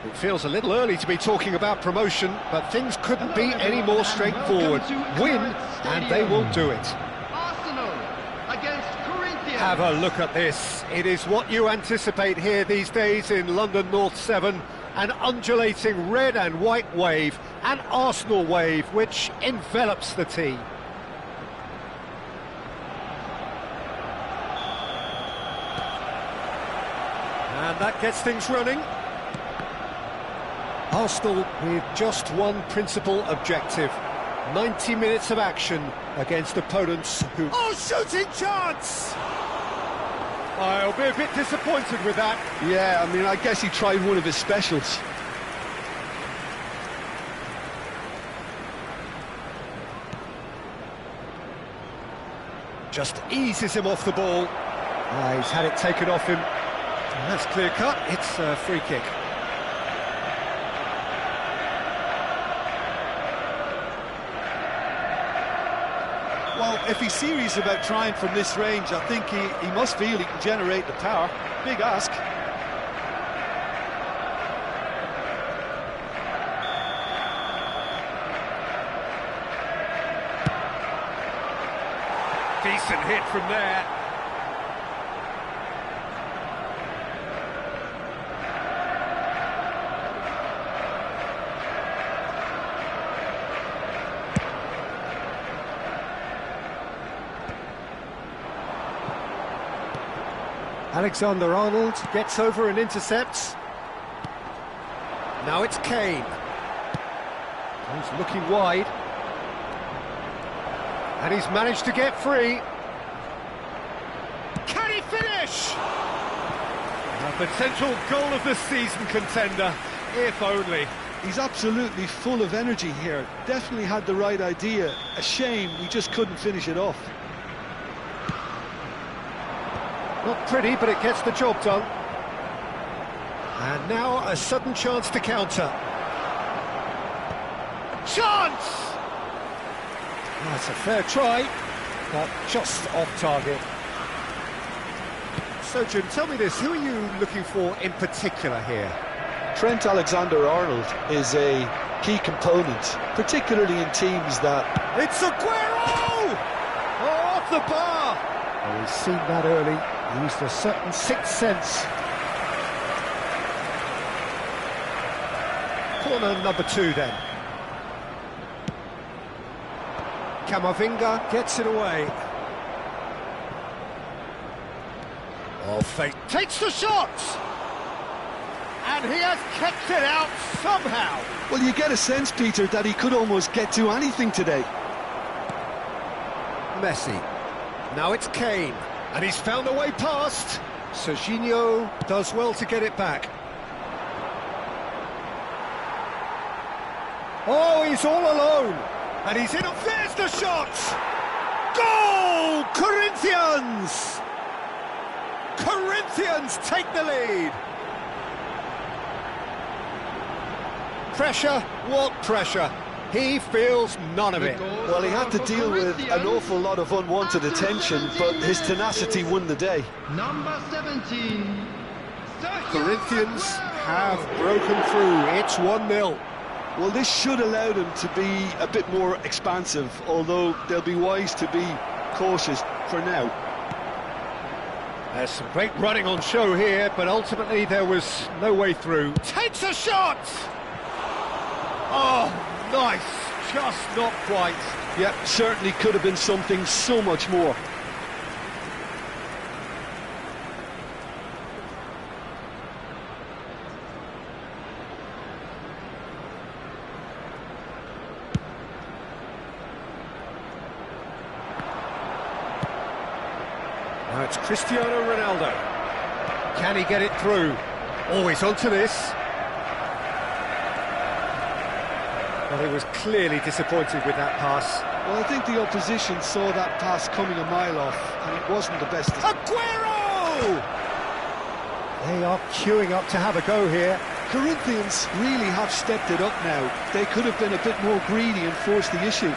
It feels a little early to be talking about promotion, but things couldn't be any more straightforward. Win, and they will do it. Arsenal against Corinthians. Have a look at this. It is what you anticipate here these days in London North 7. An undulating red and white wave, an Arsenal wave, which envelops the team. And that gets things running. Arsenal with just one principal objective. 90 minutes of action against opponents who... Oh, shooting chance! I'll be a bit disappointed with that. Yeah, I mean, I guess he tried one of his specials. Just eases him off the ball. He's had it taken off him. And that's clear cut. It's a free kick. Well, if he's serious about trying from this range, I think he must feel he can generate the power. Big ask. Decent hit from there. Alexander-Arnold gets over and intercepts. Now it's Kane. He's looking wide. And he's managed to get free. Can he finish? A potential goal of the season contender, if only. He's absolutely full of energy here. Definitely had the right idea. A shame he just couldn't finish it off. Not pretty, but it gets the job done. And now a sudden chance to counter. Chance! That's a fair try, but just off target. So, Jim, tell me this, who are you looking for in particular here? Trent Alexander-Arnold is a key component, particularly in teams that... It's Aguero! Oh, off the bar! Oh, he's seen that early. Used a certain sixth sense. Corner number 2 then. Camavinga gets it away. Oh, fate takes the shot! And he has kept it out somehow. Well, you get a sense, Peter, that he could almost get to anything today. Messi. Now it's Kane. And he's found a way past. Serginho does well to get it back. Oh, he's all alone. And he's in. There's the shot! Goal! Corinthians! Corinthians take the lead. Pressure? What pressure? He feels none of it. Well, he had to deal with an awful lot of unwanted attention, but his tenacity won the day. Number 17. Corinthians have broken through. It's 1-0. Well, this should allow them to be a bit more expansive, although they'll be wise to be cautious for now. There's some great running on show here, but ultimately there was no way through. Takes a shot! Oh, nice, just not quite. Yep, certainly could have been something so much more. Now it's Cristiano Ronaldo. Can he get it through? Always onto this. Well, he was clearly disappointed with that pass. Well, I think the opposition saw that pass coming a mile off, and it wasn't the best. Aguero! They are queuing up to have a go here. Corinthians really have stepped it up now. They could have been a bit more greedy and forced the issue.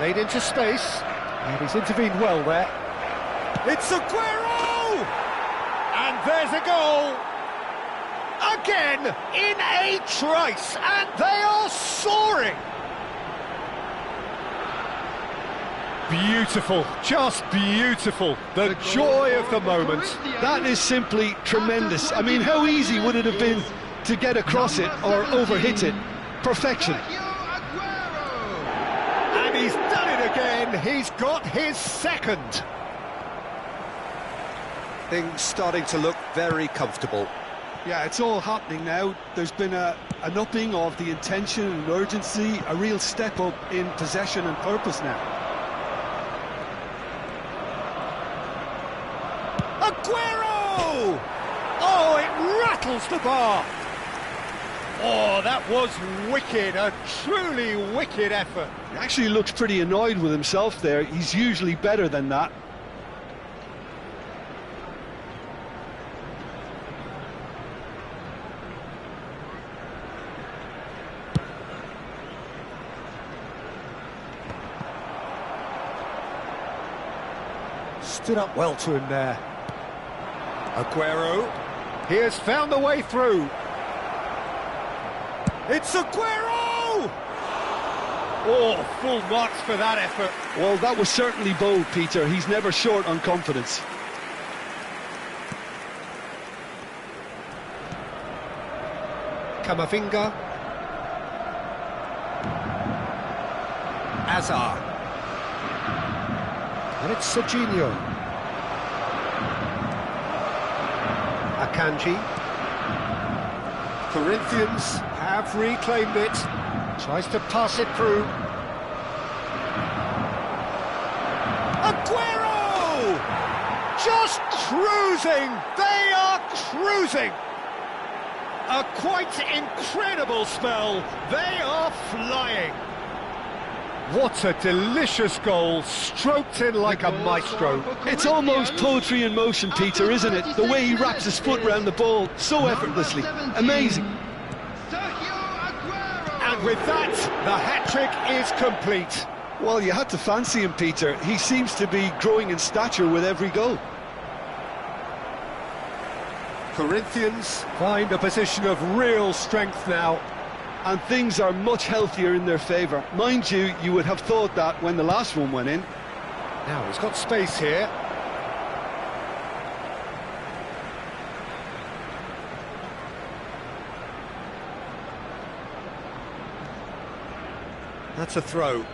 Played into space, and he's intervened well there. It's Aguero! And there's a goal! Again, in a trice, and they are soaring! Beautiful, just beautiful. The joy of the moment. That is simply tremendous. I mean, how easy would it have been to get across it or overhit it? Perfection. And he's done it again. He's got his second. Things starting to look very comfortable. Yeah, it's all happening now. There's been an upping of the intention and urgency, a real step up in possession and purpose now. Aguero! Oh, it rattles the bar. Oh, that was wicked, a truly wicked effort. He actually looks pretty annoyed with himself there. He's usually better than that. Stood up well to him there. Aguero, he has found the way through. It's Aguero! Oh, full marks for that effort. Well, that was certainly bold, Peter. He's never short on confidence. Camavinga. Hazard. And it's Serginho. Akanji. Corinthians have reclaimed it. Tries to pass it through. Aguero! Just cruising! They are cruising! A quite incredible spell. They are flying. What a delicious goal, stroked in like a maestro. It's almost poetry in motion, Peter, isn't it? The way he wraps his foot around the ball so effortlessly. Amazing. And with that, the hat-trick is complete. Well, you had to fancy him, Peter. He seems to be growing in stature with every goal. Corinthians find a position of real strength now. And things are much healthier in their favour. Mind you, you would have thought that when the last one went in. Now he's got space here. That's a throw.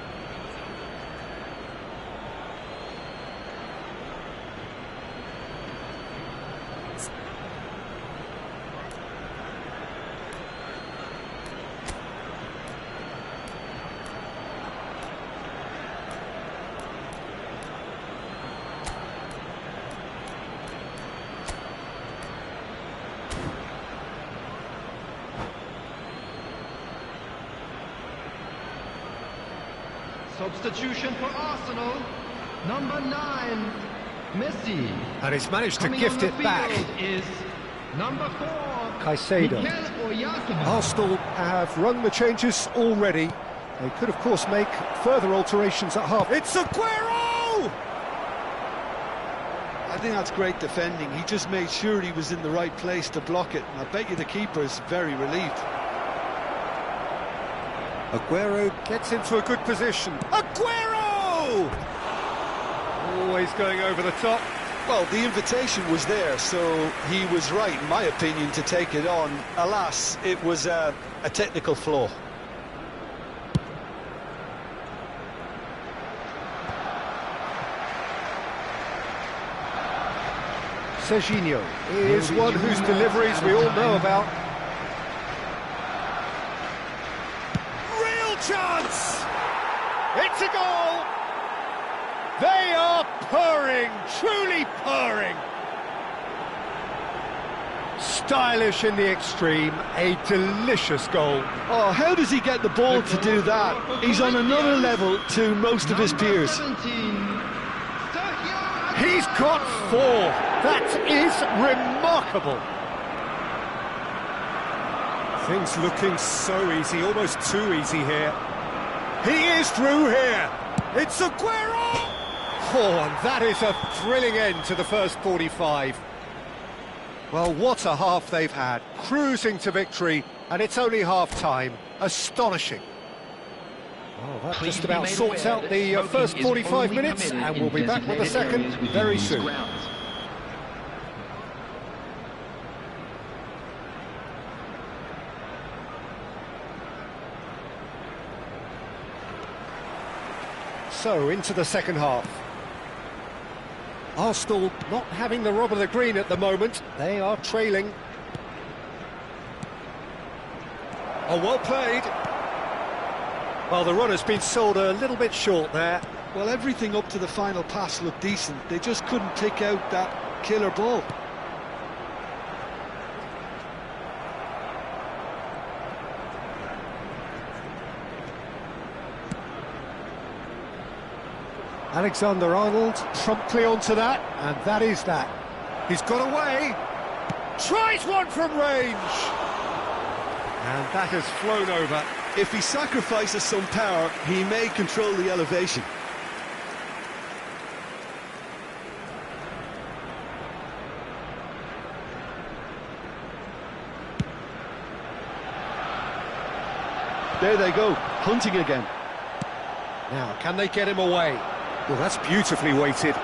Substitution for Arsenal, number 9, Messi. And he's managed to gift it back. Is number 4, Caicedo. Arsenal have rung the changes already. They could, of course, make further alterations at half. It's Aguero! I think that's great defending. He just made sure he was in the right place to block it. And I bet you the keeper's very relieved. Aguero gets into a good position. Aguero! Always going over the top. Well, the invitation was there, so he was right, in my opinion, to take it on. Alas, it was a technical flaw. Serginho is one whose deliveries we all know about. Real chance! It's a goal! They are purring, truly purring. Stylish in the extreme, a delicious goal. Oh, how does he get the ball to do that? He's on another level to most of his peers. He's got 4. That is remarkable. Things looking so easy, almost too easy here. He is through here. It's Aguero! Oh, and that is a thrilling end to the first 45. Well, what a half they've had. Cruising to victory, and it's only half-time. Astonishing. Well, that just about sorts out the first 45 minutes, and we'll be back with the second very soon. So, into the second half. Arsenal not having the rob of the green at the moment. They are trailing. Oh, well played. Well, the run has been sold a little bit short there. Well, everything up to the final pass looked decent. They just couldn't take out that killer ball. Alexander-Arnold promptly onto that, and that is that. He's got away, tries one from range, and that has flown over. If he sacrifices some power, he may control the elevation. There they go, hunting again. Now, can they get him away? Well, that's beautifully weighted.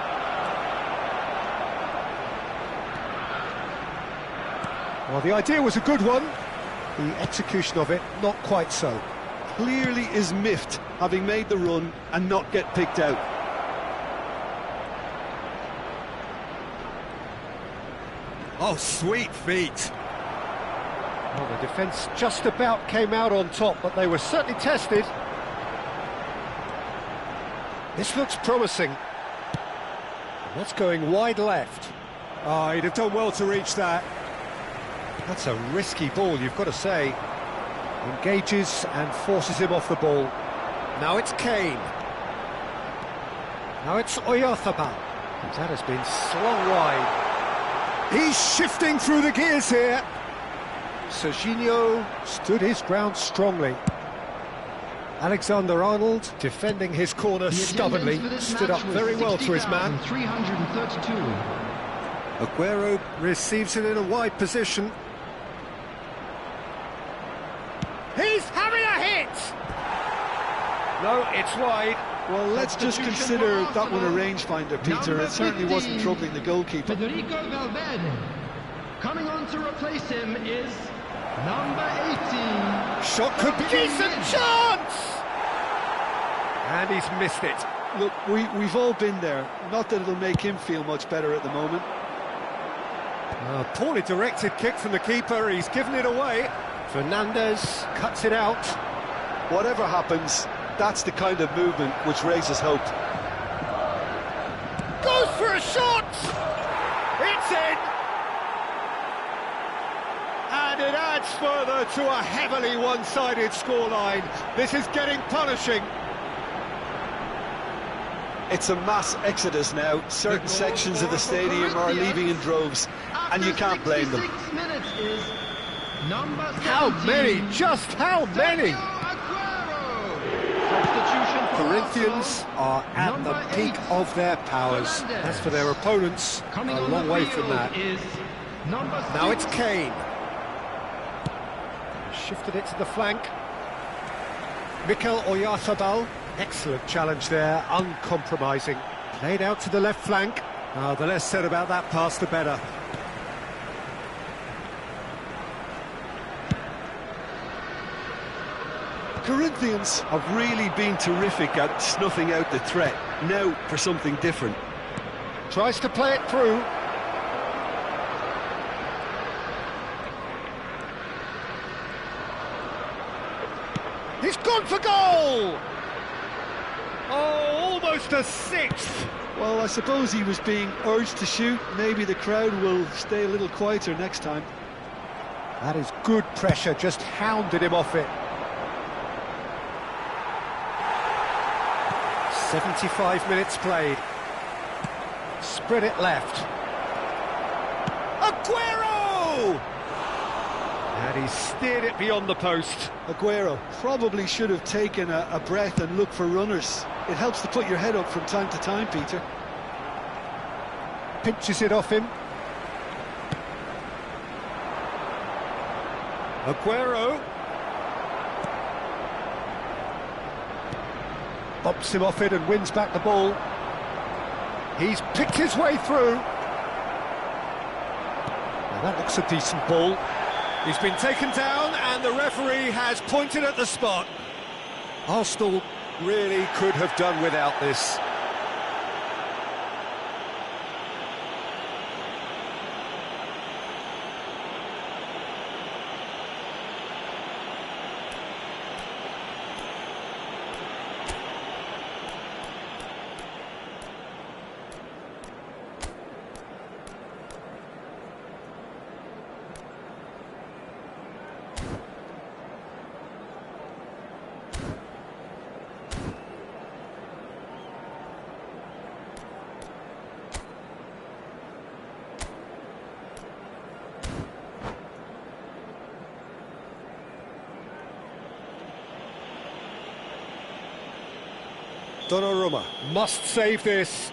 Well, the idea was a good one. The execution of it, not quite so. Clearly is miffed, having made the run and not get picked out. Oh, sweet feet. Well, the defence just about came out on top, but they were certainly tested. This looks promising. That's going wide left. Oh, he'd have done well to reach that. That's a risky ball, you've got to say. Engages and forces him off the ball. Now it's Kane. Now it's Oyarzabal. That has been slung wide. He's shifting through the gears here. Serginho stood his ground strongly. Alexander-Arnold, defending his corner stubbornly, stood up very well to his man. 332. Aguero receives it in a wide position. He's having a hit! No, it's wide. Well, let's just consider that one a rangefinder, Peter. It certainly wasn't troubling the goalkeeper. Federico Valverde. Coming on to replace him is number 18. Shot could be decent chance! And he's missed it. Look, we've all been there. Not that it'll make him feel much better at the moment. A poorly directed kick from the keeper, he's given it away. Fernandez cuts it out. Whatever happens, that's the kind of movement which raises hope. Goes for a shot! It's in! And it adds further to a heavily one-sided scoreline. This is getting punishing. It's a mass exodus now. Certain sections of the stadium are leaving in droves, and you can't blame them. How many? Just how many? Corinthians are at the peak of their powers. As for their opponents, a long way from that. Now it's Kane. Shifted it to the flank. Mikel Oyarzabal. Excellent challenge there, uncompromising. Played out to the left flank. The less said about that pass, the better. Corinthians have really been terrific at snuffing out the threat. Now for something different. Tries to play it through. He's gone for goal! Oh, almost a sixth! Well, I suppose he was being urged to shoot. Maybe the crowd will stay a little quieter next time. That is good pressure, just hounded him off it. 75 minutes played. Spread it left. Aguero! And And he's steered it beyond the post. Aguero probably should have taken a breath and looked for runners. It helps to put your head up from time to time, Peter. Pinches it off him. Aguero. Bumps him off it and wins back the ball. He's picked his way through. Now that looks a decent ball. He's been taken down and the referee has pointed at the spot. Arsenal really could have done without this. Donnarumma must save this.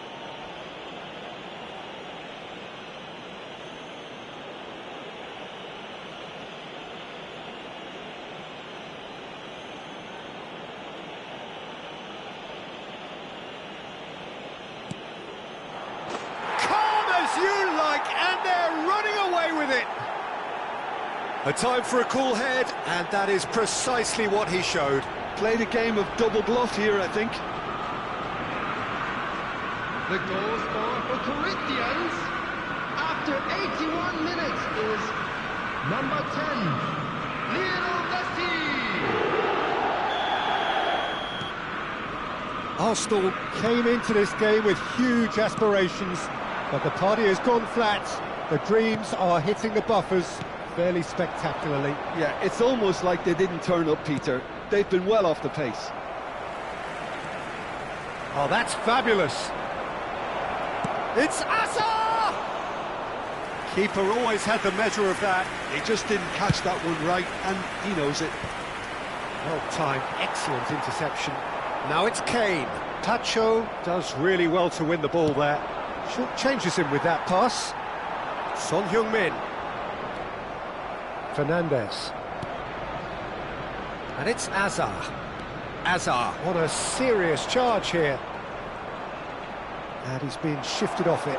Calm as you like, and they're running away with it. A time for a cool head, and that is precisely what he showed. Played a game of double bluff here, I think. The goal scorer for Corinthians after 81 minutes is number 10, Lionel Messi. Arsenal came into this game with huge aspirations, but the party has gone flat. The dreams are hitting the buffers fairly spectacularly. Yeah, it's almost like they didn't turn up, Peter. They've been well off the pace. Oh, that's fabulous. It's Asa! Keeper always had the measure of that. He just didn't catch that one right, and he knows it. Well timed, excellent interception. Now it's Kane. Pacho does really well to win the ball there. Short changes him with that pass. Son Heung-min. Fernandes. And it's Azar. Azar on a serious charge here. And he's been shifted off it.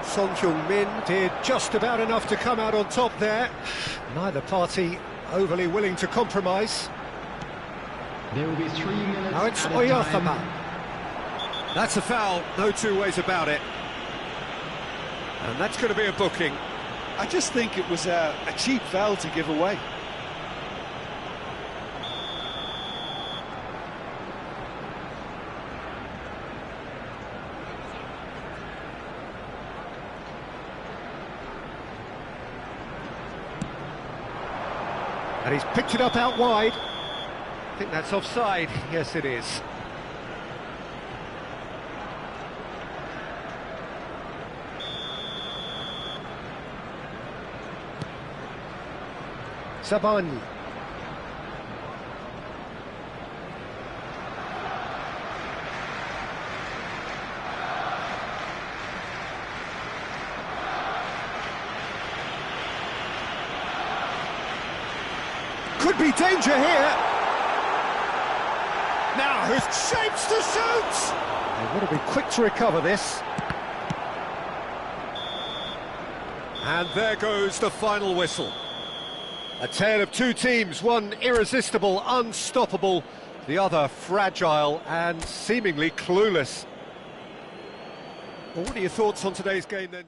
Son Heung-min did just about enough to come out on top there. Neither party overly willing to compromise. There will be 3 minutes. Now it's at a Oyarzabal. time. That's a foul, no two ways about it. And that's going to be a booking. I just think it was a cheap foul to give away. And he's picked it up out wide. I think that's offside. Yes, it is. Sabani. Could be danger here. Now, who's shapes to shoot? They want to be quick to recover this. And there goes the final whistle. A tale of two teams, one irresistible, unstoppable, the other fragile and seemingly clueless. Well, what are your thoughts on today's game then?